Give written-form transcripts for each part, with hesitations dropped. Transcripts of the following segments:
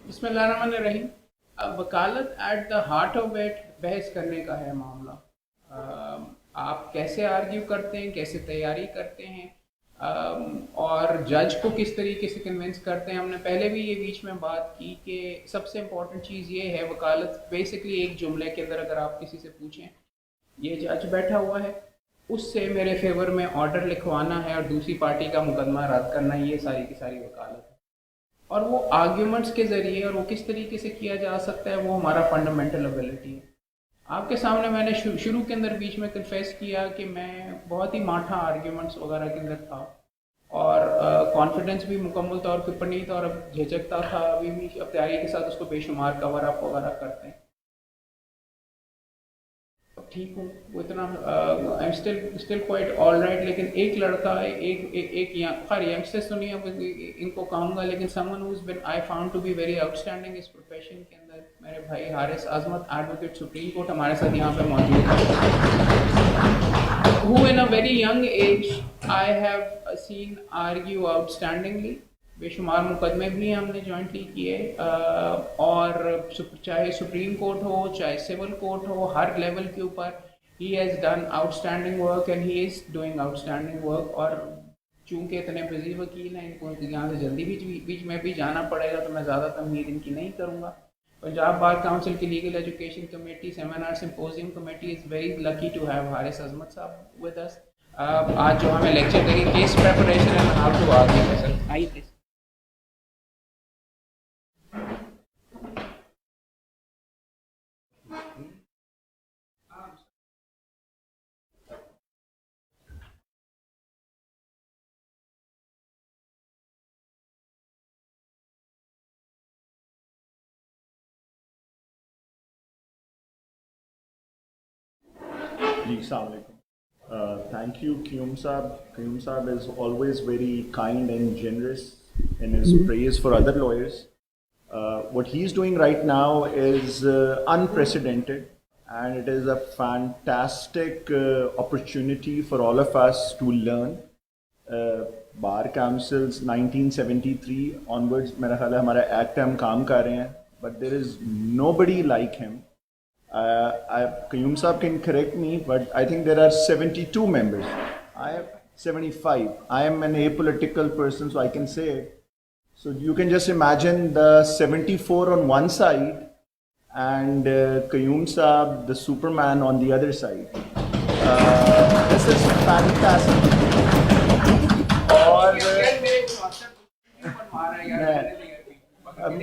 بسم اللہ الرحمن الرحیم. اب وکالت at the heart of it بحث کرنے کا ہے معاملہ. آپ کیسے آرگیو کرتے ہیں، کیسے تیاری کرتے ہیں، اور جج کو کس طریقے سے کنونس کرتے ہیں. ہم نے پہلے بھی یہ بیچ میں بات کی کہ سب سے امپورٹنٹ چیز یہ ہے وکالت بیسکلی ایک جملے کے اندر اگر آپ کسی سے پوچھیں یہ جج بیٹھا ہوا ہے اس سے میرے فیور میں آرڈر لکھوانا ہے اور دوسری پارٹی کا مقدمہ رد کرنا ہے، یہ ساری کی ساری وکالت ہے. اور وہ آرگیومنٹس کے ذریعے اور وہ کس طریقے سے کیا جا سکتا ہے وہ ہمارا فنڈامنٹل ابیلٹی ہے. آپ کے سامنے میں نے شروع کے اندر بیچ میں کنفیس کیا کہ میں بہت ہی ماٹھا آرگیومنٹس وغیرہ کے اندر تھا اور کانفیڈنس بھی مکمل طور کے اوپر نہیں تھا اور اب جھجکتا تھا. ابھی بھی اب تیاری کے ساتھ اس کو بے شمار کور اپ وغیرہ کرتے ہیں. اب ٹھیک ہوں وہ اتنا اسٹل کوائٹ آل رائٹ. لیکن ایک لڑکا ہے ایک خیر ینگسٹرس تو نہیں ہے ان کو کہوں گا، لیکن someone who's been I found to be very آؤٹ اسٹینڈنگ اس پروفیشن کے اندر، میرے بھائی حارث عظمت ایڈوکیٹ سپریم کورٹ ہمارے ساتھ یہاں پہ موجود ہے. who in a very young age I have seen argue outstandingly. بے شمار مقدمے بھی ہم نے جوائنٹلی کیے اور چاہے سپریم کورٹ ہو چاہے سول کورٹ ہو ہر لیول کے اوپر he has done outstanding work and he is doing outstanding work. اور چونکہ اتنے بزی وکیل ہیں ان کو یہاں سے جلدی بیچ میں بھی جانا پڑے گا تو میں زیادہ تمہید ان کی نہیں کروں گا. پنجاب بار کاؤنسل کی legal education committee seminar symposium committee is very lucky to have Haris Azmat صاحب ود اس. آج جو ہمیں لیکچر دیں گے case preparation and how to argue. Sir آئیے پلیز. جی السلام علیکم. Thank you, Qiyum Saab. Qiyum Saab is always very kind and generous in his praise for other lawyers. What he's doing right now is unprecedented, and it is a fantastic opportunity for all of us to learn. Bar Councils 1973 onwards میرا خیال ہے ہمارا act ہم کام کر رہے ہیں, but there is nobody like him. Qayyum Saab can correct me, but I think there are 72 members. I have 75. I am an apolitical person, so I can say it. So you can just imagine the 74 on one side and Qayyum Saab, the Superman, on the other side. This is fantastic. Or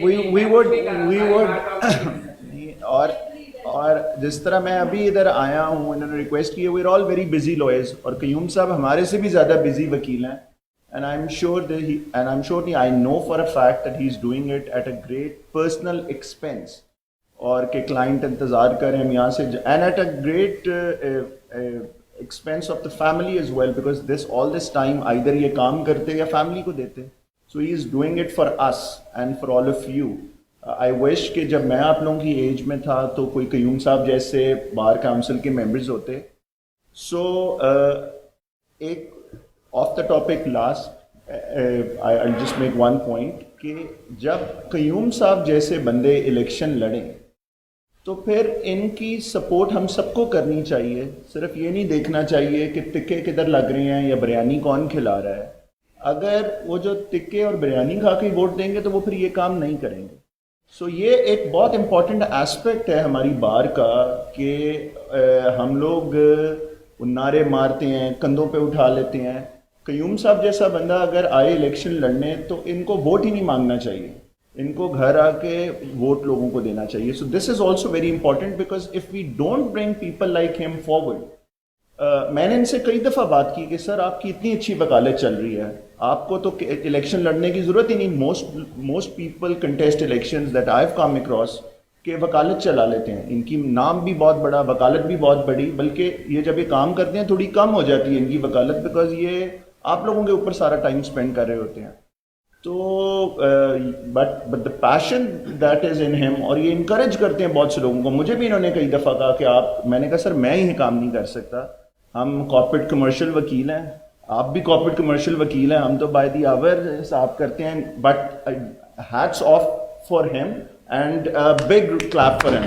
we would اور جس طرح میں ابھی ادھر آیا ہوں انہوں نے ریکویسٹ کی ہے, we are all very busy lawyers, اور قیوم صاحب ہمارے سے بھی زیادہ بزی وکیل ہیں. And I am sure I know for a fact that he is doing it at a great personal expense, اور کہ کلائنٹ انتظار کریں ہم یہاں سے, and at a great expense of the family as well, because all this time either یہ کام کرتے یا فیملی کو دیتے. So he is doing it for us and for all of you. I wish کہ جب میں آپ لوگوں کی ایج میں تھا تو کوئی قیوم صاحب جیسے بار کاؤنسل کے ممبرز ہوتے. سو ایک of the topic last I just make one point کہ جب قیوم صاحب جیسے بندے الیکشن لڑیں تو پھر ان کی سپورٹ ہم سب کو کرنی چاہیے. صرف یہ نہیں دیکھنا چاہیے کہ ٹکے کدھر لگ رہے ہیں یا بریانی کون کھلا رہا ہے. اگر وہ جو ٹکے اور بریانی کھا کے ووٹ دیں گے تو وہ پھر یہ کام نہیں کریں گے. سو یہ ایک بہت امپورٹنٹ ایسپیکٹ ہے ہماری بار کا کہ ہم لوگ نعرے مارتے ہیں, کندھوں پہ اٹھا لیتے ہیں. قیوم صاحب جیسا بندہ اگر آئے الیکشن لڑنے تو ان کو ووٹ ہی نہیں مانگنا چاہیے, ان کو گھر آ کے ووٹ لوگوں کو دینا چاہیے. So this is also very important because if we don't bring people like him forward. میں نے ان سے کئی دفعہ بات کی کہ سر آپ کی اتنی اچھی وکالت چل رہی ہے, آپ کو تو الیکشن لڑنے کی ضرورت ہی نہیں. Most people contest elections that I have come across کہ وکالت چلا لیتے ہیں. ان کی نام بھی بہت بڑا, وکالت بھی بہت بڑی, بلکہ یہ جب یہ کام کرتے ہیں تھوڑی کم ہو جاتی ہے ان کی وکالت, بیکاز یہ آپ لوگوں کے اوپر سارا ٹائم اسپینڈ کر رہے ہوتے ہیں. تو but the passion that is in him, اور یہ انکریج کرتے ہیں بہت سے لوگوں کو. مجھے بھی انہوں نے کئی دفعہ کہا کہ آپ, میں نے کہا سر میں یہ کام نہیں کر سکتا, ہم کارپوریٹ کمرشل وکیل ہیں, آپ بھی کارپوریٹ کمرشل وکیل ہیں, ہم تو بائی دی آور حساب کرتے ہیں. But hats off for him and a big clap for him.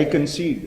I concede,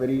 very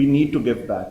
we need to give back.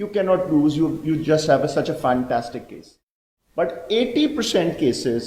you cannot lose, you just have such a fantastic case. But 80% cases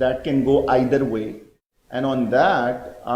that can go either way, and on that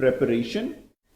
preparation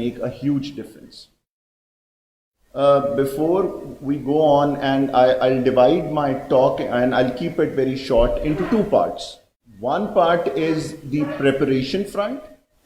make a huge difference. Before we go on, and I'll divide my talk and I'll keep it very short into two parts. One part is the preparation front,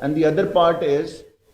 and the other part is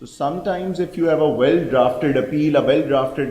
So sometimes if you have a well-drafted appeal, a well-drafted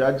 judge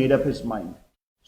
made up his mind.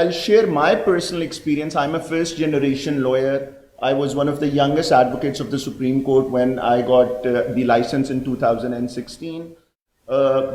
I'll share my personal experience. I'm a first generation lawyer. I was one of the youngest advocates of the Supreme Court when I got the license in 2016.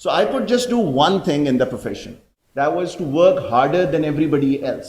So I could just do one thing in the profession. That was to work harder than everybody else.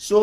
So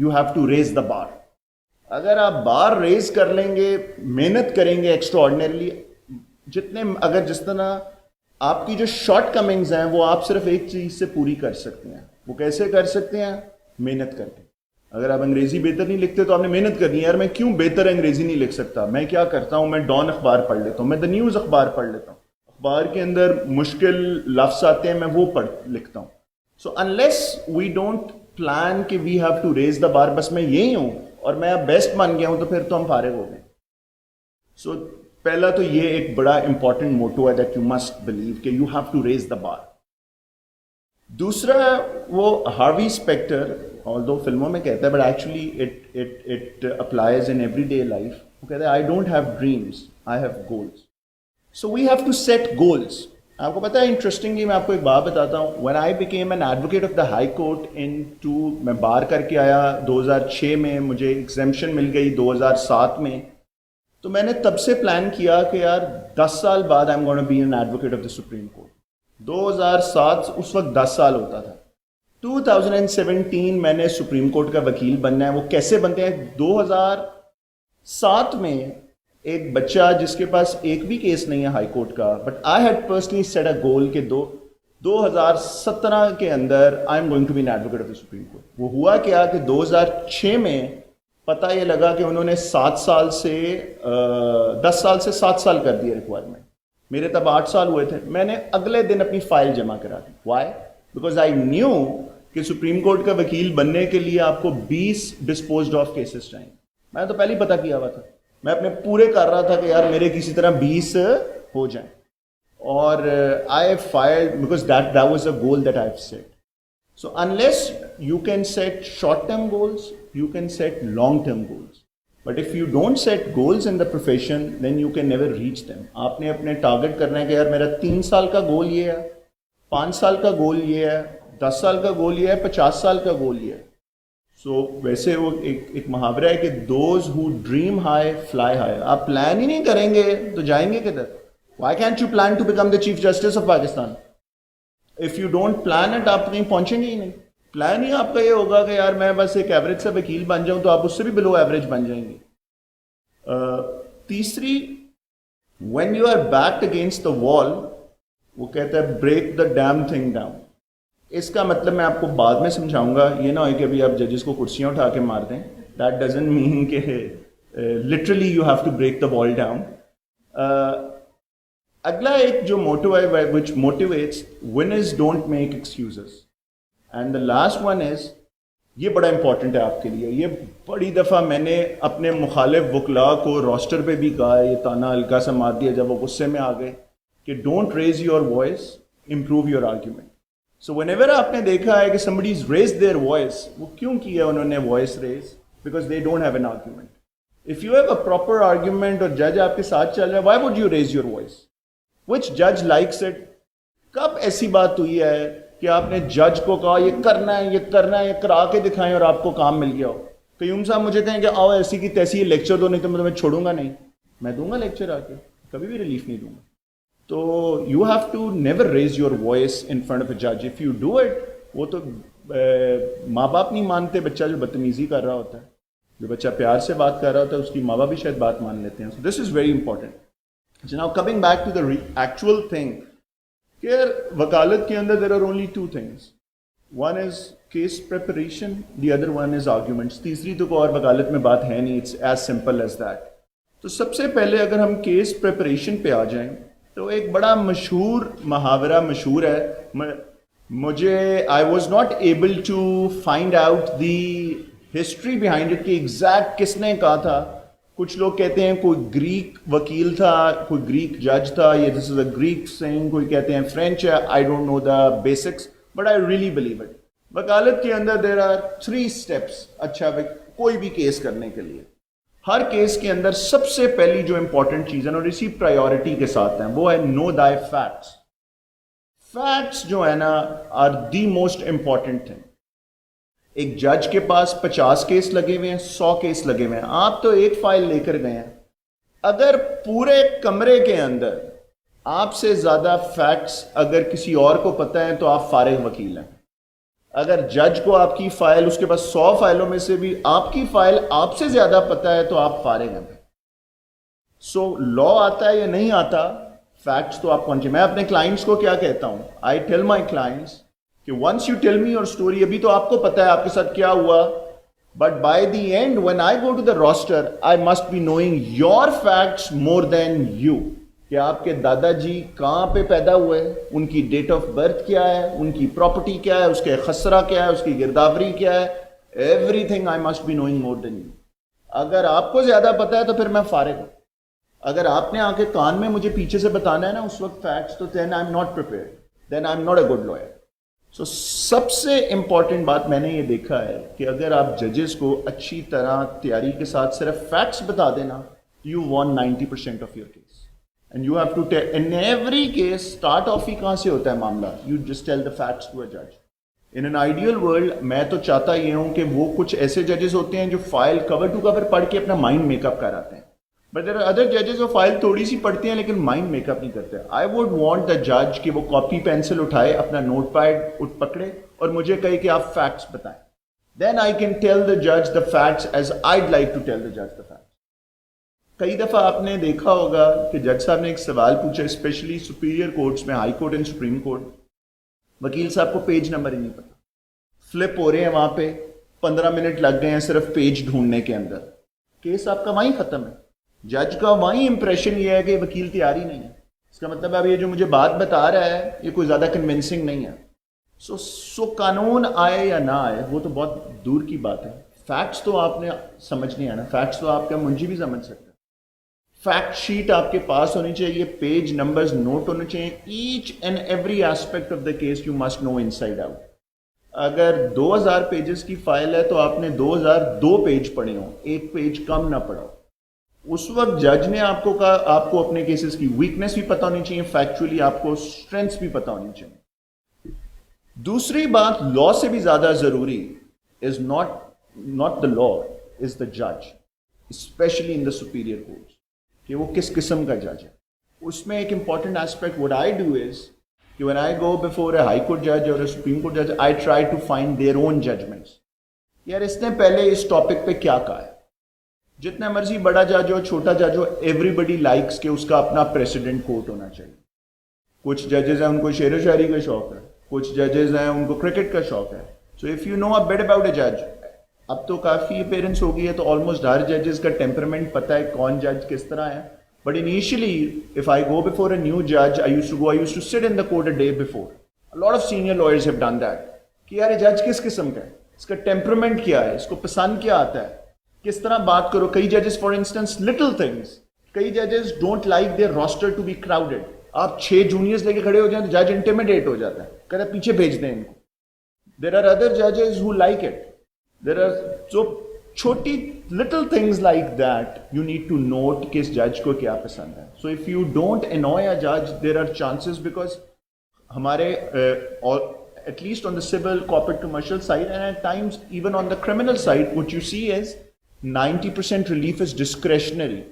you have to raise the bar. اگر آپ بار raise کر لیں گے, محنت کریں گے extra آرڈنریلی, جتنے اگر جس طرح آپ کی جو شارٹ کمنگز ہیں وہ آپ صرف ایک چیز سے پوری کر سکتے ہیں. وہ کیسے کر سکتے ہیں؟ محنت کر کے. اگر آپ انگریزی بہتر نہیں لکھتے تو آپ نے محنت کرنی ہے, یار میں کیوں بہتر انگریزی نہیں لکھ سکتا, میں کیا کرتا ہوں, میں ڈان اخبار پڑھ لیتا ہوں, میں دا نیوز اخبار پڑھ لیتا ہوں, اخبار کے اندر مشکل لفظ آتے ہیں میں وہ لکھتا ہوں. So unless we don't plan کہ we have to raise the bar, بس میں یہی ہوں اور میں اب بیسٹ مان گیا ہوں, تو پھر تو ہم فارغ ہو گئے. سو پہلا تو یہ ایک بڑا امپورٹنٹ موٹو ہے دیٹ یو مسٹ بلیو کہ you have to raise the bar. دوسرا وہ ہاروی اسپیکٹر, although فلموں میں کہتا ہے but actually it applies in everyday life, وہ کہتا ہے I don't have dreams, I have goals. So we have to set goals. آپ کو پتا ہے انٹرسٹنگلی میں آپ کو ایک بات بتاتا ہوں, when I became an advocate of the high court میں بار کر کے آیا 2006 میں, مجھے ایگزیمپشن مل گئی 2007 میں, تو میں نے تب سے پلان کیا کہ یار 10 سال بعد I'm going to be an advocate of the Supreme Court. 2007 اس وقت 10 سال ہوتا تھا. 2017 میں نے سپریم کورٹ کا وکیل بننا ہے. وہ کیسے بنتے ہیں؟ 2007 میں ایک بچہ جس کے پاس ایک بھی کیس نہیں ہے ہائی کورٹ کا, but I had personally set a goal کہ 2017 کے اندر I am going to be an advocate of the supreme Court. وہ ہوا کیا کہ 2006 میں پتہ یہ لگا کہ انہوں نے 10 سال سے 7 سال کر دیا ریکوائرمنٹ. میرے تب 8 سال ہوئے تھے. میں نے اگلے دن اپنی فائل جمع کرا دی. وائی؟ بیکاز آئی نیو کہ سپریم کورٹ کا وکیل بننے کے لیے آپ کو 20 ڈسپوزڈ آف کیسز چاہیے. میں تو پہلے ہی پتہ کیا ہوا تھا, میں اپنے پورے کر رہا تھا کہ یار میرے کسی طرح 20 ہو جائیں, اور I failed because that was a goal that I have set. So unless you can set short term goals, you can set long term goals, but if you don't set goals in the profession then you can never reach them. آپ نے اپنے target کرنا ہے کہ یار میرا 3 سال کا گول یہ ہے, 5 سال کا گول یہ ہے, 10 سال کا گول یہ ہے, 50 سال کا گول یہ ہے. سو ویسے وہ ایک محاورہ ہے کہ those who dream high fly high. آپ پلان ہی نہیں کریں گے تو جائیں گے کدھر؟ Why can't you plan to become the chief justice of Pakistan? If you don't plan it, آپ کہیں پہنچیں گے ہی نہیں. پلان ہی آپ کا یہ ہوگا کہ یار میں بس ایک ایوریج سے وکیل بن جاؤں, تو آپ اس سے بھی بلو ایوریج بن جائیں گے. تیسری, when you are backed against the wall, وہ کہتا ہے break the damn thing down. اس کا مطلب میں آپ کو بعد میں سمجھاؤں گا, یہ نہ ہو کہ ابھی آپ ججز کو کرسیاں اٹھا کے مار دیں. دیٹ ڈزنٹ مین کہ literally you have to break the wall down. اگلا ایک جو موٹو ہے which motivates, winners don't make excuses. And the last one is, یہ بڑا امپورٹنٹ ہے آپ کے لیے. یہ بڑی دفعہ میں نے اپنے مخالف وکلاء کو روسٹر پہ بھی کہا, یہ تانا ہلکا سا مار دیا جب وہ غصے میں آ گئے, کہ don't raise your voice, improve your argument. So whenever آپ نے دیکھا ہے کہ somebody has raised their voice, وہ کیوں کیا انہوں نے voice raise? because they don't have an argument. If you have a proper argument اور جج آپ کے ساتھ چل رہا ہے, why would you raise your voice? Which judge likes it? کب ایسی بات ہوئی ہے کہ آپ نے جج کو کہا یہ کرنا ہے, یہ کرنا ہے, یہ کرا کے دکھائیں اور آپ کو کام مل گیا ہو؟ قیوم صاحب مجھے کہیں کہ آؤ ایسی کی تیسی لیکچر دو, نہیں تو میں تمہیں چھوڑوں گا نہیں. میں دوں گا لیکچر آ کے, کبھی بھی ریلیف نہیں دوں گا. تو you have to never raise your voice in front of a جج. اف یو ڈو اٹ, وہ تو ماں باپ نہیں مانتے بچہ جو بدتمیزی کر رہا ہوتا ہے. جو بچہ پیار سے بات کر رہا ہوتا ہے اس کی ماں باپ بھی شاید بات مان لیتے ہیں. So this is very important. Now coming back to the actual thing, کہ وکالت کے اندر there are only 2 things. One is case preparation, the other one is arguments. تیسری تو کوئی اور وکالت میں بات ہے نہیں. It's as simple as that. تو سب سے پہلے اگر ہم کیس پریپریشن پہ آ جائیں تو ایک بڑا مشہور محاورہ مشہور ہے. مجھے I was not able to find out the history behind it کہ ایگزیکٹ کس نے کہا تھا. کچھ لوگ کہتے ہیں کوئی گریک وکیل تھا, کوئی گریک جج تھا, یہ دس از اے گریک سینگ, کوئی کہتے ہیں فرینچ ہے. I don't know the basics but I really believe it. وکالت کے اندر دیر آر 3 اسٹیپس. اچھا کوئی بھی کیس کرنے کے لیے, ہر کیس کے اندر سب سے پہلی جو امپورٹنٹ چیز ہے اور اسی پرائیورٹی کے ساتھ ہیں, وہ ہے نو دائی فیکٹس. فیکٹس جو ہے نا are the most important thing. ایک جج کے پاس 50 کیس لگے ہوئے ہیں, 100 کیس لگے ہوئے ہیں, آپ تو ایک فائل لے کر گئے ہیں. اگر پورے کمرے کے اندر آپ سے زیادہ فیکٹس اگر کسی اور کو پتہ ہے تو آپ فارغ وکیل ہیں. اگر جج کو آپ کی فائل, اس کے پاس 100 فائلوں میں سے بھی آپ کی فائل آپ سے زیادہ پتہ ہے تو آپ فارغ ہیں. سو لا آتا ہے یا نہیں آتا, فیکٹس تو آپ پہنچے. میں اپنے کلائنٹس کو کیا کہتا ہوں, آئی ٹیل مائی کلائنٹس کہ once you tell me your story, ابھی تو آپ کو پتہ ہے آپ کے ساتھ کیا ہوا, but by the end when I go to the roster I must be knowing your facts more than you, کہ آپ کے دادا جی کہاں پہ پیدا ہوئے, ان کی ڈیٹ آف برتھ کیا ہے, ان کی پراپرٹی کیا ہے, اس کے خسرہ کیا ہے, اس کی گرداوری کیا ہے, everything I must be knowing more than you. اگر آپ کو زیادہ پتہ ہے تو پھر میں فارغ ہوں. اگر آپ نے آ کے کان میں مجھے پیچھے سے بتانا ہے نا اس وقت فیکٹس, تو then I am not prepared, then I am not a good liar. So سب سے امپورٹنٹ بات میں نے یہ دیکھا ہے کہ اگر آپ ججز کو اچھی طرح تیاری کے ساتھ صرف فیکٹس بتا دینا, you won 90% of your case. And you have to tell in every case, start off ہی کہاں سے ہوتا ہے معاملہ, you just tell the facts to a جج. ان این آئیڈیل ورلڈ میں تو چاہتا یہ ہوں کہ وہ کچھ ایسے ججز ہوتے ہیں جو فائل کور ٹو کور پڑھ کے اپنا مائنڈ میک اپ کراتے ہیں, بٹ دیر آر ادر ججز جو فائل تھوڑی سی پڑھتے ہیں لیکن مائنڈ میک اپ نہیں کرتے. آئی ووڈ وانٹ دا جج کہ وہ کاپی پینسل اٹھائے, اپنا نوٹ پیڈ پکڑے اور مجھے کہے کہ آپ فیکٹس بتائیں. دین آئی کین ٹیل دا جج the facts as I'd like to tell the جج دا فیکٹس. کئی دفعہ آپ نے دیکھا ہوگا کہ جج صاحب نے ایک سوال پوچھا, اسپیشلی سپیریئر کورٹس میں, high court and supreme court, وکیل صاحب کو پیج نمبر ہی نہیں پتا, فلپ ہو رہے ہیں وہاں پہ, 15 منٹ لگ گئے ہیں صرف پیج ڈھونڈنے کے اندر, کیس آپ کا وہیں ختم ہے. جج کا وہیں امپریشن یہ ہے کہ وکیل تیار ہی نہیں ہے, اس کا مطلب اب یہ جو مجھے بات بتا رہا ہے یہ کوئی زیادہ کنونسنگ نہیں ہے. سو قانون آئے یا نہ آئے وہ تو بہت دور کی بات ہے, فیکٹس تو آپ نے سمجھنے آنا, فیکٹس تو آپ کا منجی بھی سمجھ سکتا ہے. فیکٹ شیٹ آپ کے پاس ہونی چاہیے, پیج نمبرز نوٹ ہونے چاہیے, each and every aspect of the case you must know inside out. اگر 2000 پیجز کی فائل ہے تو آپ نے 2002 پیج پڑھے ہوں, ایک پیج کم نہ پڑھا ہو. اس وقت جج نے آپ کو کہا آپ کو اپنے کیسز کی ویکنس بھی پتہ ہونی چاہیے, فیکچولی آپ کو اسٹرینتھس بھی پتہ ہونی چاہیے. دوسری بات, لا سے بھی زیادہ ضروری از not the law, is the judge, especially in the superior courts, کہ وہ کس قسم کا جج ہے. اس میں ایک important aspect what I do is کہ when I go before a high court judge or a supreme court judge, I try to find their own judgments. یار اس نے پہلے اس ٹاپک پہ کیا کہا ہے. جتنا مرضی بڑا جج ہو, چھوٹا جج ہو, ایوری بڈی لائکس کہ اس کا اپنا پریسیڈنٹ کورٹ ہونا چاہیے. کچھ ججز ہیں ان کو شعر و شاعری کا شوق ہے, کچھ ججز ہیں ان کو کرکٹ کا شوق ہے. So if you know a bit about a جج, اب تو کافی اپیرنس ہو گئی ہے تو آلموسٹ ہر ججز کا ٹیمپرمنٹ پتہ ہے کون جج کس طرح ہے. But initially if I go before a new judge, I used to sit in the court a day before. A lot of senior lawyers have done that. کہ یار جج کس قسم کا ہے, اس کا ٹیمپرمنٹ کیا ہے, اس کو پسند کیا آتا ہے, کس طرح بات کرو. کئی ججز فار انسٹنس لٹل تھنگس, کئی ججز don't like their roster to be crowded. آپ 6 جونیئرز لے کے کھڑے ہو جائیں تو جج انٹیمیڈیٹ ہو جاتا ہے, کہتا ہے پیچھے بھیج دیں ان کو. There are other judges who like it. There are so چھوٹی little things like that you need to note کہ اس جج کو کیا پسند ہے. So if you don't annoy a judge, there are chances, because ہمارے at least on the civil, corporate, commercial side, and at times even on the criminal side, what you see is 90% relief is discretionary.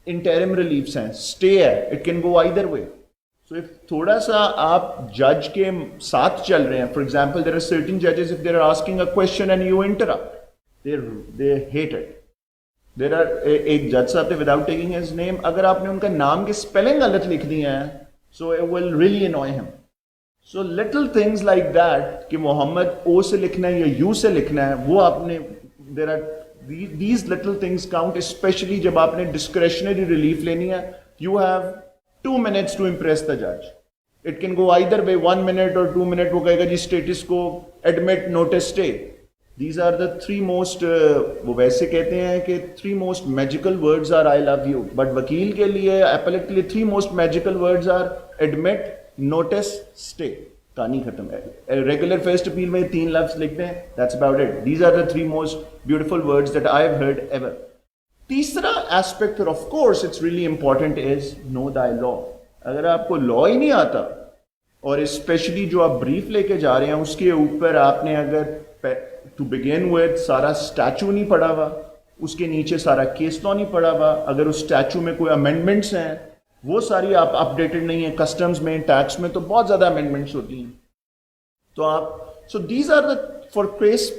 Interim reliefs ہیں, stay ہے, it can go either way. So if تھوڑا سا آپ جج کے ساتھ چل رہے ہیں, for example, there are certain judges, if they are asking a question and you interrupt, they hate it. There are ایک جج صاحب تھے, without taking his name, اگر آپ نے ان کا نام کی spelling غلط لکھ دی ہیں, so it will really annoy him. So little things like that کہ محمد او سے لکھنا ہے یا یو سے لکھنا ہے, وہ آپ نے, there are these little things count, especially جب آپ نے discretionary relief لینی ہے. You have 2 minutes to impress the judge. It can go either way, 1 minute or 2 minutes. وہ کہے گا جی status کو admit, notice, stay. These are the 3 most وہ ویسے کہتے ہیں کہ 3 most magical words are I love you, but وکیل کے لیے, appellate کے لیے 3 most magical words are admit, notice, stay. کہانی ختم ہے. ریگولر فرسٹ اپیل میں 3 لفظ لکھتے ہیں, that's about it. These are the 3 most beautiful words that I have heard ever. تیسرا ایسپیکٹ, اور of course it's really important, is know thy law. اگر آپ کو لا ہی نہیں آتا, اور اسپیشلی جو آپ بریف لے کے جا رہے ہیں اس کے اوپر آپ نے اگر ٹو بگن ود سارا اسٹیچو نہیں پڑھا ہوا, اس کے نیچے سارا کیس لا نہیں پڑھا ہوا, اگر اس اسٹیچو میں کوئی امینڈمنٹس ہیں وہ ساری آپ اپڈیٹڈ نہیں ہیں, کسٹمز میں, ٹیکس میں تو بہت زیادہ امینڈمنٹس ہوتی ہیں, تو آپ So these are the, for case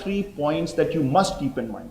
3 points that you must keep in mind.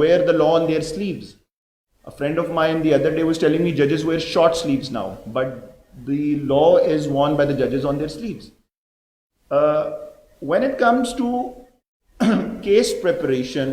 wear the law on their sleeves. A friend of mine the other day was telling me judges wear short sleeves now, but the law is worn by the judges on their sleeves. When it comes to case preparation,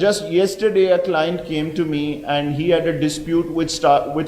Just yesterday a client came to me and he had a dispute which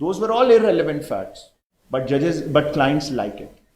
Those were all irrelevant facts, but clients like it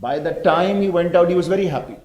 By the time he went out he was very happy.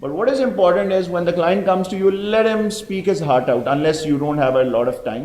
but what is important is when the client comes to you, let him speak his heart out unless you don't have a lot of time.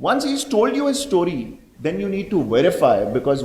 Once he's told you his story, then you need to verify, because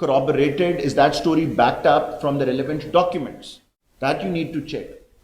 corroborated, is that story backed up from the relevant documents? That you need to check.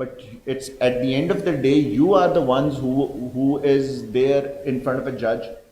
but it's at the end of the day you are the ones who is there in front of a judge.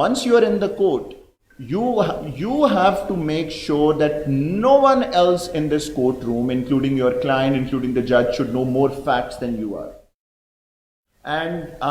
once you are in the court, you have to make sure that no one else in this courtroom, including your client, including the judge, should know more facts than you are. And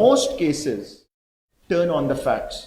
most cases turn on the facts.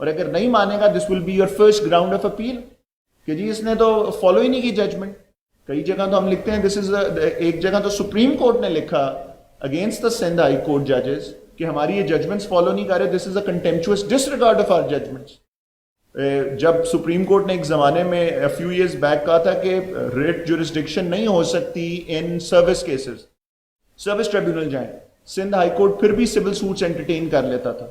اور اگر نہیں مانے گا this will be your first ground of appeal کہ جی اس نے تو follow ہی نہیں کی ججمنٹ. کئی جگہ تو ہم لکھتے ہیں دس از ایک جگہ تو سپریم کورٹ نے لکھا against the Sindh high court ججز کہ ہماری یہ ججمنٹس فالو نہیں کر رہے, دس از اے کنٹمپچوس ڈس ریگارڈ آف آر ججمنٹس. جب سپریم کورٹ نے ایک زمانے میں فیو ایئرز بیک کہا تھا کہ ریٹ جورسڈکشن نہیں ہو سکتی ان سروس کیسز, سروس ٹریبیونل جائیں, سندھ ہائی کورٹ پھر بھی سول سوٹس انٹرٹین کر لیتا تھا.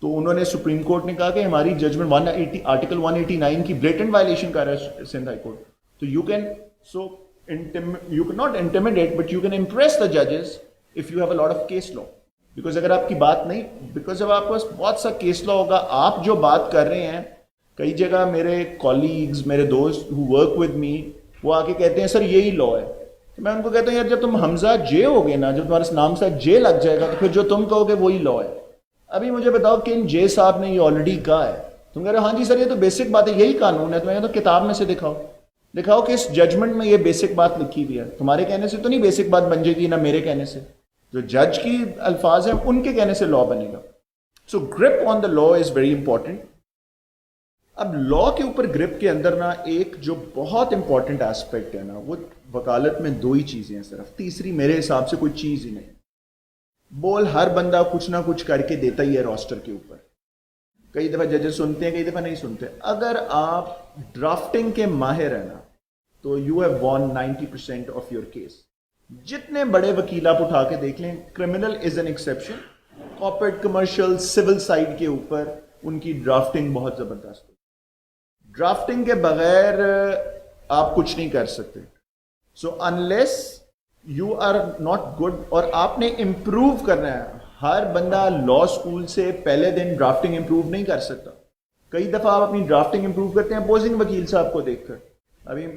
تو انہوں نے سپریم کورٹ نے کہا کہ ہماری ججمنٹ 180 آرٹیکل 189 کی بلیٹنٹ وائلیشن کر رہا ہے سندھ ہائی کورٹ. تو you can not intimidate but you can impress the ججز if you have a lot of case law. Because اگر آپ کی بات نہیں, بیکاز جب آپ کے پاس بہت سا کیس لا ہوگا, آپ جو بات کر رہے ہیں, کئی جگہ میرے کولیگز, میرے دوست ہو ورک ود می, وہ آ کے کہتے ہیں سر یہی لا ہے. تو میں ان کو کہتا ہوں یار جب تم حمزہ جے ہوگے نا, جب تمہارے نام سے جے لگ جائے گا تو پھر جو تم کہو گے وہی لا ہے. ابھی مجھے بتاؤ کہ ان جے صاحب نے یہ آلریڈی کہا ہے, تم کہہ رہے ہو ہاں جی سر یہ تو بیسک بات ہے, یہی قانون ہے. تو میں کہتا ہوں کتاب میں سے دکھاؤ کہ اس ججمنٹ میں یہ بیسک بات لکھی ہوئی ہے. تمہارے کہنے سے تو نہیں بیسک بات بن جائے گی, نہ میرے کہنے سے. جو جج کی الفاظ ہیں ان کے کہنے سے لا بنے گا. So grip on the law is very important. اب لا کے اوپر گرپ کے اندر نا ایک جو بہت امپورٹنٹ ایسپیکٹ ہے نا, وہ وکالت میں دو ہی چیزیں ہیں صرف, تیسری میرے حساب سے کوئی چیز ہی نہیں. بول ہر بندہ کچھ نہ کچھ کر کے دیتا ہی ہے روسٹر کے اوپر. کئی دفعہ ججز سنتے ہیں, کئی دفعہ نہیں سنتے. اگر آپ ڈرافٹنگ کے ماہر ہیں نا تو you have won 90% of your case. جتنے بڑے وکیل آپ اٹھا کے دیکھ لیں, criminal is an exception, corporate commercial civil side کے اوپر ان کی ڈرافٹنگ بہت زبردست ہے. ڈرافٹنگ کے بغیر آپ کچھ نہیں کر سکتے. So unless you are not good, اور آپ نے امپروو کرنا ہے. ہر بندہ لا اسکول سے پہلے دن ڈرافٹنگ امپروو نہیں کر سکتا. کئی دفعہ آپ اپنی ڈرافٹنگ امپروو کرتے ہیں اپوزنگ وکیل صاحب کو دیکھ کر. ابھی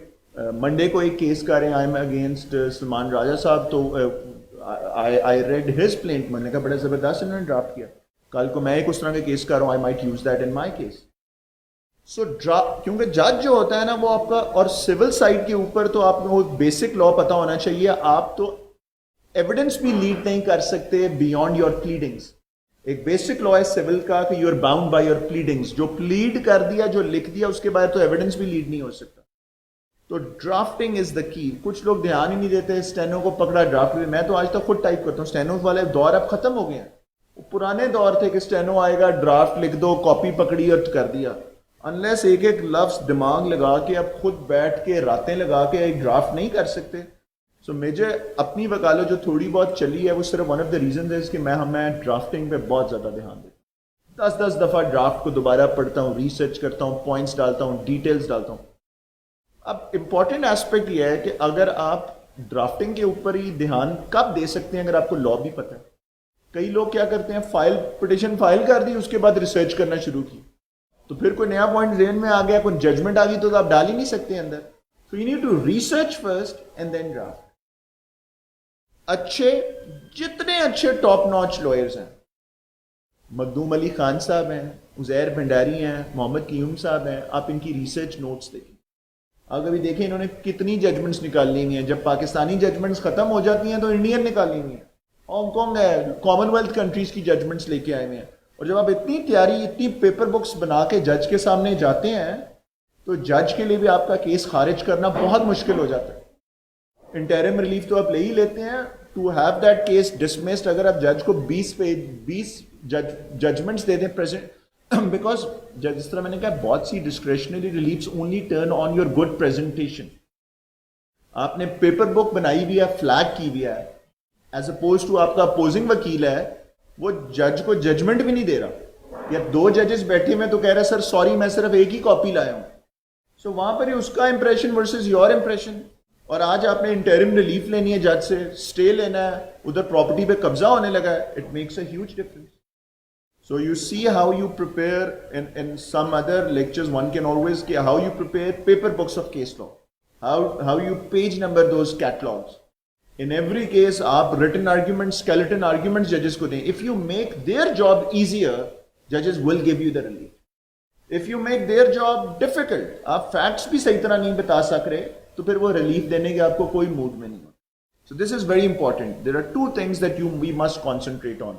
منڈے کو ایک کیس کر رہے ہیں, آئی ایم اگینسٹ سلمان راجہ صاحب, تو آئی ریڈ ہز پلینٹ, میں نے کہا بڑا زبردست انہوں نے ڈرافٹ کیا. کل کو میں ایک اس طرح کا کیس کر رہا ہوں, I might use that in my case. So کیونکہ جج جو ہوتا ہے نا وہ آپ کا, اور سول سائڈ کے اوپر تو آپ کو بیسک لا پتا ہونا چاہیے. آپ تو ایویڈنس بھی لیڈ نہیں کر سکتے بیونڈ یور پلیڈنگس. ایک بیسک لا ہے سول کا کہ you are bound by your pleadings. جو پلیڈ کر دیا, جو لکھ دیا, اس کے بعد تو ایویڈنس بھی لیڈ نہیں ہو سکتا. تو ڈرافٹنگ از دا کی. کچھ لوگ دھیان ہی نہیں دیتے, اسٹینو کو پکڑا ڈرافٹ. میں تو آج تک خود ٹائپ کرتا ہوں. اسٹینو والے دور اب ختم ہو گئے ہیں. پرانے دور تھے کہ اسٹینو آئے گا, ڈرافٹ لکھ دو, کاپی پکڑی اور کر دیا. انلیس ایک ایک لفظ دماغ لگا کے اب خود بیٹھ کے راتیں لگا کے ایک ڈرافٹ نہیں کر سکتے. سو مجھے اپنی وکالت جو تھوڑی بہت چلی ہے وہ صرف ون آف دا ریزنز ہے کہ میں ڈرافٹنگ پہ بہت زیادہ دھیان دیتا ہوں. 10 دفعہ ڈرافٹ کو دوبارہ پڑھتا ہوں, ریسرچ کرتا ہوں, پوائنٹس ڈالتا ہوں, ڈیٹیلز ڈالتا ہوں. اب امپورٹنٹ ایسپیکٹ یہ ہے کہ اگر آپ ڈرافٹنگ کے اوپر ہی دھیان کب دے سکتے ہیں, اگر آپ کو لا بھی پتہ ہے. کئی لوگ کیا کرتے ہیں, پٹیشن فائل کر دی, اس کے بعد ریسرچ کرنا شروع کی, تو پھر کوئی نیا پوائنٹ ذہن میں آ گیا, کوئی ججمنٹ آ گئی تو آپ ڈال ہی نہیں سکتے اندر. So you need to research first and then draft. جتنے اچھے ٹاپ ناچ لائرز ہیں, مخدوم علی خان صاحب ہیں, عزیر بھنڈاری ہیں, محمد قیوم صاحب ہیں, آپ ان کی ریسرچ نوٹس دیکھیں. آپ کبھی دیکھیں انہوں نے کتنی ججمنٹس نکالی ہوئی ہیں. جب پاکستانی ججمنٹس ختم ہو جاتی ہیں تو انڈین نکالی ہوئی ہیں. ہانگ کانگ ہے, کامن ویلتھ کنٹریز کی ججمنٹس لے کے آئے ہوئے ہیں. اور جب آپ اتنی تیاری, اتنی پیپر بکس بنا کے جج کے سامنے جاتے ہیں تو جج کے لیے بھی آپ کا کیس خارج کرنا بہت مشکل ہو جاتا ہے. انٹرم ریلیف تو آپ لے ہی لیتے ہیں to have that case dismissed. اگر آپ جج کو 20 ججمنٹس دے دیں پریزنٹ, بیکاز جس طرح میں نے کہا بہت سی discretionary reliefs only turn on your good presentation. آپ نے پیپر بک بنائی ہوئی ہے, فلیگ کی ہوئی ہے, ایز اپوز ٹو آپ کا اپوزنگ وکیل ہے وہ جج کو ججمنٹ بھی نہیں دے رہا, یا 2 ججز بیٹھے میں تو کہہ رہا سر سوری میں صرف ایک ہی کاپی لایا ہوں. سو وہاں پر ہی اس کا امپریشن ورسز یور امپریشن. اور آج آپ نے انٹرم ریلیف لینی ہے جج سے, اسٹے لینا ہے, ادھر پراپرٹی پہ قبضہ ہونے لگا ہے, it makes a huge difference. So you see how you prepare in some other lectures one can always get how you prepare paper books of case law, how you page number those catalogs. In every case aap written arguments, skeleton arguments judges ko dein. If you make their job easier, judges will give you the relief. If you make their job difficult, aap facts bhi sahi tarah nahi bata sak rahe, to phir wo relief dene ke aapko koi mood mein nahi ho. So this is very important. There are 2 things that we must concentrate on.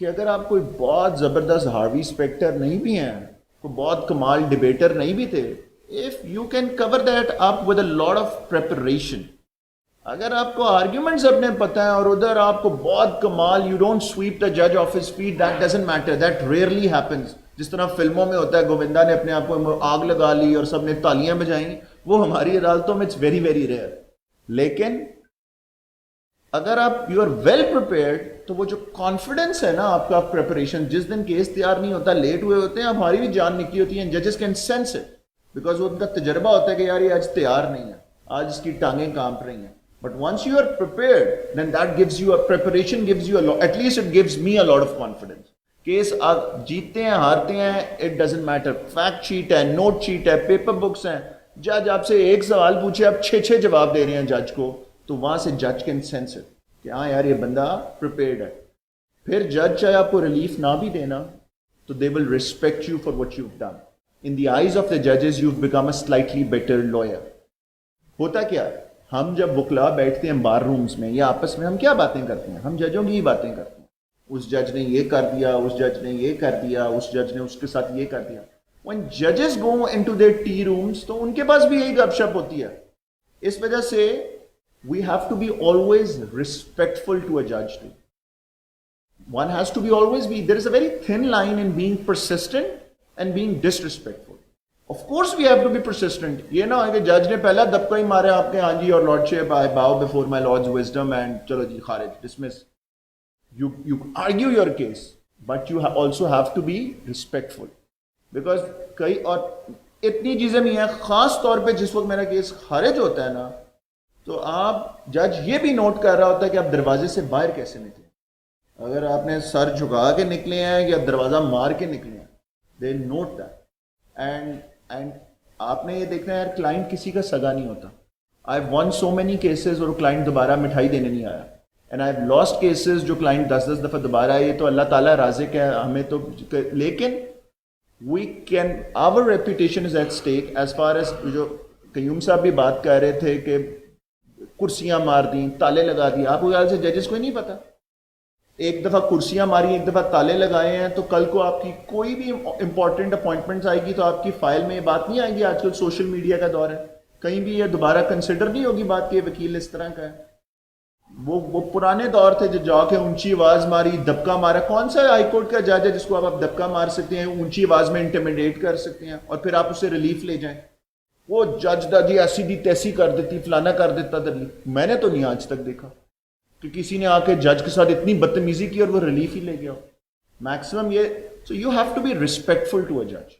کہ اگر آپ کوئی بہت زبردست Harvey spectre نہیں بھی ہیں, کوئی بہت کمال ڈبیٹر نہیں بھی تھے, if you can cover that up with a lot of preparation, اگر آپ کو آرگیومنٹس اپنے پتہ ہیں اور ادھر آپ کو بہت کمال, یو ڈونٹ سویپ دا جج off his feet, that doesn't matter, that really happens. جس طرح فلموں میں ہوتا ہے گووندا نے اپنے آپ کو آگ لگا لی اور سب نے تالیاں بجائیں, وہ ہماری عدالتوں میں اٹس ویری ویری ریئر. لیکن اگر آپ یو آر ویل پریپیئرڈ تو وہ جو کانفیڈنس ہے نا آپ کا پریپریشن, جس دن کیس تیار نہیں ہوتا, لیٹ ہوئے ہوتے ہیں, ہماری بھی جان نکلی ہوتی ہے, ججز کین سینس اٹ بیکاز ان کا تجربہ ہوتا ہے کہ یار یہ آج تیار نہیں ہے, آج اس کی ٹانگیں کانپ رہی ہیں. But once you are prepared, then that gives you a preparation, gives you a lot, at least it gives me a lot of confidence. Case آپ جیتتے ہیں ہارتے ہیں it doesn't matter, fact sheet ہے, نوٹ شیٹ ہے, paper books ہیں, جج آپ سے ایک سوال پوچھے آپ 6 جواب دے رہے ہیں جج کو, تو وہاں سے جج کین سینس اٹ کہ ہاں یار یہ بندہ prepared ہے. پھر جج چاہے آپ کو ریلیف نہ بھی دینا تو they will respect you for what you've done. In the eyes of the judges you've become a slightly better lawyer. ہوتا کیا ہے, ہم جب وکلا بیٹھتے ہیں بار رومز میں یا آپس میں, ہم کیا باتیں کرتے ہیں, ہم ججوں کی ہی باتیں کرتے ہیں. اس جج نے یہ کر دیا, اس جج نے یہ کر دیا, اس جج نے اس کے ساتھ یہ کر دیا. When judges go into their tea rooms تو ان کے پاس بھی یہی گپ شپ ہوتی ہے. اس وجہ سے we have to be always respectful to a judge too. One has to be always be, there is a very thin line in being persistent and being disrespectful. Of course we have to be persistent. یہ نہ ہے کہ جج نے پہلا دبکا ہی مارا آپ کے, ہاں جی اور لارڈشپ I bow before my lord's wisdom and چلو جی خارج, dismiss. You argue your case, but you also have to be respectful. Because کئی اور اتنی چیزیں بھی ہیں, خاص طور پہ جس وقت میرا کیس خارج ہوتا ہے نا, تو آپ جج یہ بھی نوٹ کر رہا ہوتا ہے کہ آپ دروازے سے باہر کیسے نکلے. اگر آپ نے سر جھکا کے نکلے ہیں یا دروازہ مار کے نکلے ہیں, they note that. اینڈ آپ نے یہ دیکھنا ہے یار, کلائنٹ کسی کا سگا نہیں ہوتا. I've won so many cases اور کلائنٹ دوبارہ مٹھائی دینے نہیں آیا, اینڈ I've lost cases جو کلائنٹ 10 دفعہ دوبارہ آئے. یہ تو اللہ تعالیٰ رازق ہے ہمیں تو, لیکن we can, our reputation is at stake as far as جو قیوم صاحب بھی بات کر رہے تھے کہ کرسیاں مار دیں, تالے لگا دی. آپ کو خیال سے ججز کو ہی نہیں پتا, ایک دفعہ کرسیاں ماری, ایک دفعہ تالے لگائے ہیں, تو کل کو آپ کی کوئی بھی امپورٹنٹ اپوائنٹمنٹس آئے گی تو آپ کی فائل میں یہ بات نہیں آئے گی. آج کل سوشل میڈیا کا دور ہے, کہیں بھی یہ دوبارہ کنسیڈر نہیں ہوگی بات کہ وکیل اس طرح کا ہے. وہ پرانے دور تھے جو جا کے اونچی آواز ماری, دبکا مارا. کون سا ہائی کورٹ کا جج ہے جس کو آپ دبکا مار سکتے ہیں, اونچی آواز میں انٹیمیڈیٹ کر سکتے ہیں اور پھر آپ اسے ریلیف لے جائیں. وہ جج دا جی ایسی دی تیسی کر دیتی, فلانا کر دیتا ریلیف. میں نے تو نہیں آج تک دیکھا کہ کسی نے آ کے جج کے ساتھ اتنی بدتمیزی کی اور وہ ریلیف ہی لے گیا. میکسیمم یہ, so you have to be respectful to a جج,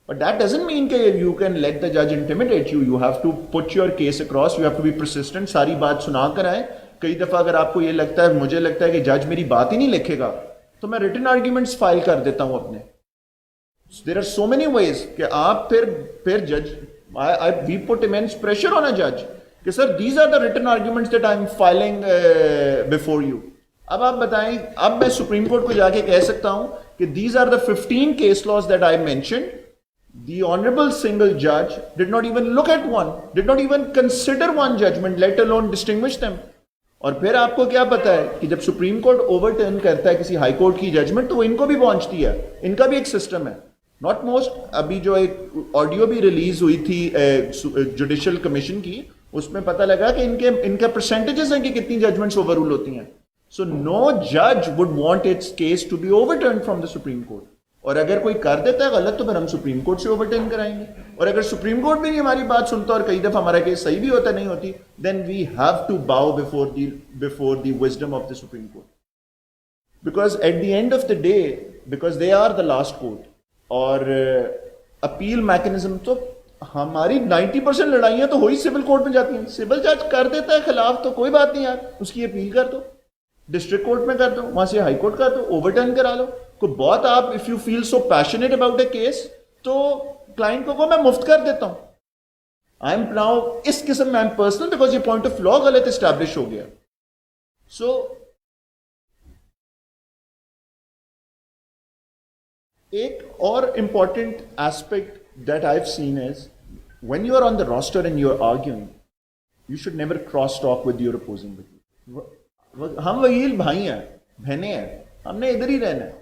بٹ دیٹ ڈزنٹ مین کہ یو کین لیٹ دا جج intimidate you. You have to put your case across, you have to be persistent. ساری بات سنا کر آئے. کئی دفعہ اگر آپ کو یہ لگتا ہے, مجھے لگتا ہے کہ جج میری بات ہی نہیں لکھے گا, تو میں ریٹن آرگیومنٹس فائل کر دیتا ہوں اپنے. There are so many ways کہ آپ پھر جج, وی پٹ immense pressure on a judge کہ sir these are the written arguments that I am filing before you. اب آپ بتائیں, اب میں سپریم کورٹ کو جا کے کہہ سکتا ہوں کہ these are the 15 case laws that I mentioned. The honorable single judge did not even look at one, did not even consider one judgment, let alone distinguish them. اور پھر آپ کو کیا پتا ہے کہ جب سپریم کورٹ اوور ٹرن کرتا ہے کسی ہائی کورٹ کی ججمنٹ تو ان کو بھی پہنچتی ہے. ان کا بھی ایک سسٹم ہے. ناٹ موسٹ, ابھی جو ایک آڈیو بھی ریلیز ہوئی تھی جوڈیشل کمیشن کی, اس میں پتہ لگا کہ ان کے پرسنٹیجز ہیں کہ کتنی ججمنٹس اوور رول ہوتی ہیں. سو نو جج would want its case to be overturn from the supreme Court. اور اگر کوئی کر دیتا ہے غلط تو پھر ہم سپریم کورٹ سے اوور ٹرن کرائیں گے. اور اگر سپریم کورٹ بھی نہیں ہماری بات سنتا اور کئی دفعہ ہمارا کیس صحیح بھی ہوتا نہیں ہوتی, then we have to bow before the wisdom of the supreme court. Because at the end of the day, because they are the last court. اور اپیل میکنزم تو ہماری 90% لڑائیاں تو وہی سول کورٹ میں جاتی ہیں. سول جج کر دیتا ہے خلاف تو کوئی بات نہیں یار, اس کی اپیل کر دو, ڈسٹرکٹ کورٹ میں کر دو, وہاں سے ہائی کورٹ کر دو, اوور ٹرن کرا لو. کوئی بہت آپ if you feel so passionate about a case تو کلائنٹ کو میں مفت کر دیتا ہوں. آئی ایم ناؤ اس قسم میں پرسنل, بیکاز یہ پوائنٹ آف لا غلط اسٹیبلش ہو گیا. سو ایک اور important aspect that I have seen is when you are on the roster and you are arguing, you should never cross talk with your opposing وکیل. ہم وکیل بھائی ہیں, بہنیں ہیں, ہم نے ادھر ہی رہنا ہے.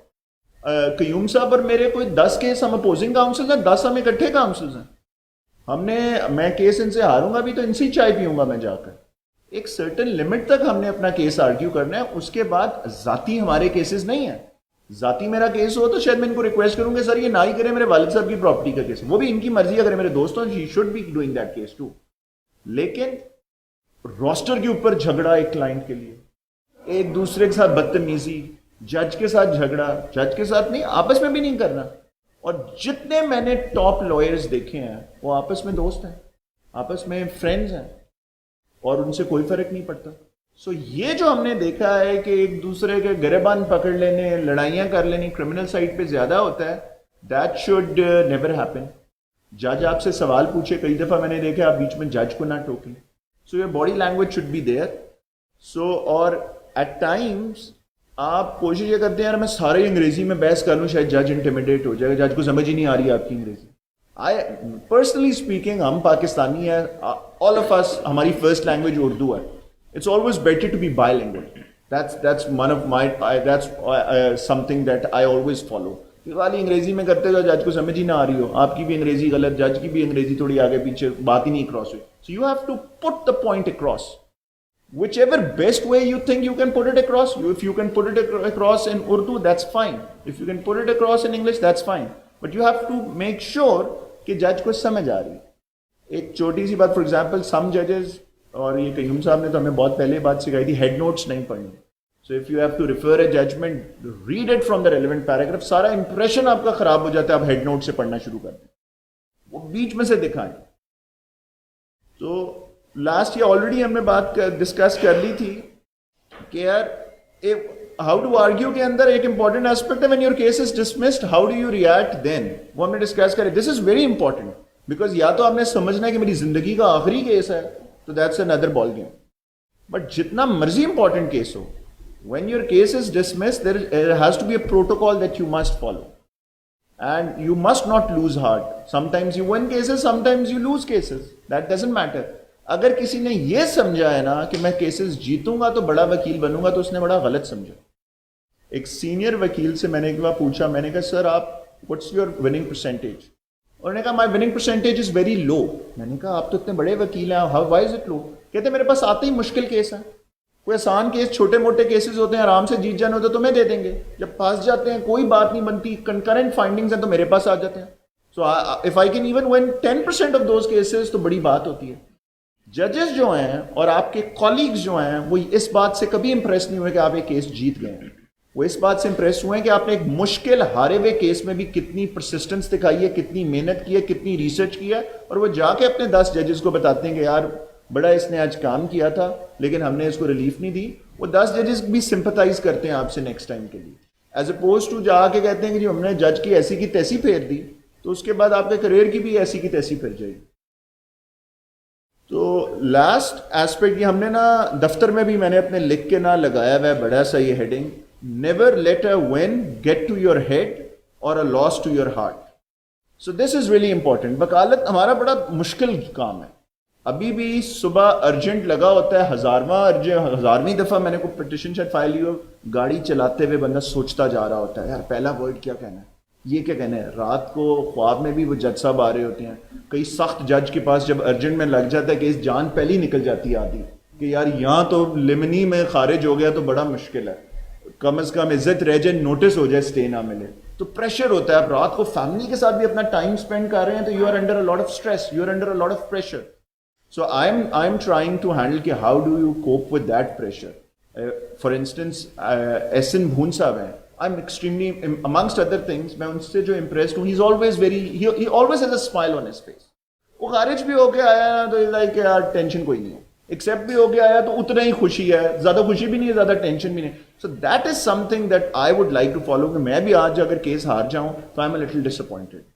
قیوم صاحب اور میرے کوئی 10 کیس ہم اپوزنگ کاؤنسل ہیں, 10 ہم اکٹھے کاؤنسلز ہیں. میں کیس ان سے ہاروں گا بھی تو ان سے ہی چائے پیوں گا میں جا کر. ایک سرٹن لمٹ تک ہم نے اپنا کیس آرگیو کرنا ہے, اس کے بعد ذاتی ہمارے کیسز نہیں ہیں. ذاتی میرا کیس ہو تو شاید میں ان کو ریکویسٹ کروں گا سر یہ نہ ہی کرے میرے والد صاحب کی پراپرٹی کا کیس, وہ بھی ان کی مرضی, اگر میرے دوست ہوں she should be doing that case too. لیکن روسٹر کے اوپر جھگڑا ایک کلائنٹ کے لیے, ایک دوسرے کے ساتھ بدتمیزی, جج کے ساتھ جھگڑا, جج کے ساتھ نہیں آپس میں بھی نہیں کرنا. اور جتنے میں نے ٹاپ لائرز دیکھے ہیں وہ آپس میں دوست ہیں, آپس میں فرینڈز ہیں, اور ان سے کوئی فرق نہیں پڑتا. سو یہ جو ہم نے دیکھا ہے کہ ایک دوسرے کے گریبان پکڑ لینے, لڑائیاں کر لینی کرمنل سائٹ پہ زیادہ ہوتا ہے, دیٹ شوڈ نیور ہیپن. جج آپ سے سوال پوچھے, کئی دفعہ میں نے دیکھا آپ بیچ میں جج کو نہ ٹوکیں. So your body language should be there. So اور ایٹ ٹائمس آپ کوشش یہ کرتے ہیں یار میں سارے انگریزی میں بحث کر لوں, شاید جج انٹیمیڈیٹ ہو جائے, جج کو سمجھ ہی نہیں آ رہی ہے آپ کی انگریزی. پرسنلی اسپیکنگ ہم پاکستانی ہیں, آل آف اس, ہماری فرسٹ لینگویج اردو ہے. It's always better to be bi language. that's one of my that's something that I always follow. والی انگریزی میں کرتے ہو جج کو سمجھ ہی نہ آ رہی ہو, آپ کی بھی انگریزی غلط, جج کی بھی انگریزی تھوڑی آگے پیچھے, بات ہی نہیں کراس ہوئی. So you have to put the point across. Whichever best way you think you can put it across, if you can put it across in Urdu, that's fine. If you can put it across in English, that's fine. But you have to make sure کہ جج کو سمجھ آ رہی. ایک چھوٹی سی بات, for example some ججز, اور یہ قیوم صاحب نے تو ہمیں بہت پہلے بات سکھائی تھی, ہیڈ نوٹس نہیں پڑھنی. So if you have to refer a judgment, read it from the relevant paragraph. سارا امپریشن آپ کا خراب ہو جاتا ہے, آپ ہیڈ نوٹ سے پڑھنا شروع کر دیں, وہ بیچ میں سے دکھائیں. تو لاسٹ یہ آلریڈی ہم نے بات ڈسکس کر لی تھی کہ یار ہاؤ ٹو آرگیو کے اندر ایک امپورٹنٹ ایسپیکٹ ہے, when your case is dismissed, how do you react then, وہ ہم نے ڈسکس کرے. دس از ویری امپورٹنٹ بیکاز یا تو آپ نے سمجھنا ہے کہ میری زندگی کا آخری کیس ہے, تو that's another ball game. But جتنا مرضی important case who, when your case is dismissed, there has to be a protocol that you must follow. And you must not lose heart. Sometimes you win cases, sometimes you lose cases. That doesn't matter. اگر کسی نے یہ سمجھا ہے نا کہ میں cases جیتوں گا تو بڑا وکیل بنوں گا, تو اس نے بڑا غلط سمجھا. ایک سینئر وکیل سے میں نے ایک بار پوچھا, میں نے کہا سر آپ what's your winning percentage? انہوں نے کہا my winning percentage is very low. میں نے کہا آپ تو اتنے بڑے وکیل ہیں, how why is it low? کہتے میرے پاس آتے ہی مشکل کیس ہیں. کوئی آسان کیس, چھوٹے موٹے کیسز ہوتے ہیں, آرام سے جیت جانے ہوتے ہیں تو میں دے دیں گے. جب پاس جاتے ہیں کوئی بات نہیں بنتی, کنکرنٹ فائنڈنگز ہیں تو میرے پاس آ جاتے ہیں. So if I can even win 10% of those cases تو بڑی بات ہوتی ہے. ججز جو ہیں اور آپ کے کولیگز جو ہیں وہ اس بات سے کبھی امپریس نہیں ہوئے کہ آپ ایک کیس جیت گئے ہیں. وہ اس بات سے امپریس ہوئے ہیں کہ آپ نے ایک مشکل ہارے ہوئے کیس میں بھی کتنی پرسسٹنس دکھائی ہے, کتنی محنت کی ہے, کتنی ریسرچ کی ہے, اور وہ جا کے اپنے 10 ججز کو بتاتے ہیں کہ یار بڑا اس نے آج کام کیا تھا لیکن ہم نے اس کو ریلیف نہیں دی. وہ 10 ججز بھی سمپتھائز کرتے ہیں آپ سے نیکسٹ ٹائم کے لیے, ایز اپوز ٹو جا کے کہتے ہیں کہ جو ہم نے جج کی ایسی کی تیسی پھیر دی, تو اس کے بعد آپ کے کریئر کی بھی ایسی کی تیسی پھر جائے گی. تو لاسٹ ایسپیکٹ یہ ہم نے نا دفتر میں بھی میں نے اپنے لکھ کے نہ لگایا ہوا ہے بڑا سا یہ heading, never let a win get to your head or a loss to your heart. So this is really important. وکالت ہمارا بڑا مشکل کام ہے. ابھی بھی صبح ارجنٹ لگا ہوتا ہے, ہزارویں دفعہ میں نے کوئی پٹیشن شاید فائل کی ہو, گاڑی چلاتے ہوئے بندہ سوچتا جا رہا ہوتا ہے یار پہلا ورڈ کیا کہنا ہے, یہ کیا کہنا ہے. رات کو خواب میں بھی وہ جج صاحب آ رہے ہوتے ہیں. کئی سخت جج کے پاس جب ارجنٹ میں لگ جاتا ہے کہ اس جان پہلی نکل جاتی ہے آدھی کہ یار یہاں تو لمنی میں خارج ہو گیا تو بڑا مشکل ہے, کم از کم عزت رہ جائے, نوٹس ہو جائے, اسٹے نہ ملے, تو پریشر ہوتا ہے. آپ رات کو فیملی کے ساتھ بھی اپنا ٹائم اسپینڈ کر رہے ہیں تو you are under a lot of stress, you are under a lot of pressure. So I'm trying to handle کہ how do you cope with that pressure. For instance, Esin Bhoon sahab ہیں, I'm extremely, amongst other things, میں ان سے جو impressed ہوں, he always has a smile on his face. وہ خارج بھی ہو کے آیا نا تو like یار ٹینشن کوئی نہیں ہے, ایکسیپٹ بھی ہو کے آیا تو اتنا ہی خوشی ہے, زیادہ خوشی بھی نہیں ہے, زیادہ ٹینشن بھی نہیں. So that is something that I would like to follow, کہ میں بھی آج اگر کیس ہار جاؤں تو I'm a little disappointed.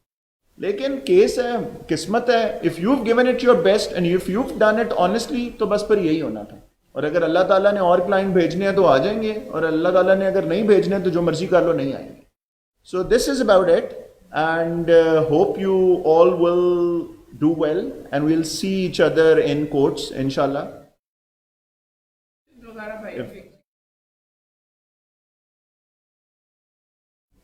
لیکن کیس ہے, قسمت ہے, if you given it your best and if you done it honestly تو بس پر یہی ہونا تھا. اور اگر اللہ تعالیٰ نے اور کلائنٹ بھیجنے ہیں تو آ جائیں گے, اور اللہ تعالیٰ نے اگر نہیں بھیجنے تو جو مرضی کر لو نہیں آئیں گے. So this is about it and hope you all will do well and we'll see each other in courts انشاءاللہ.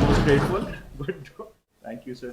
most grateful, but thank you, sir.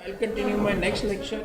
I'll continue my next lecture.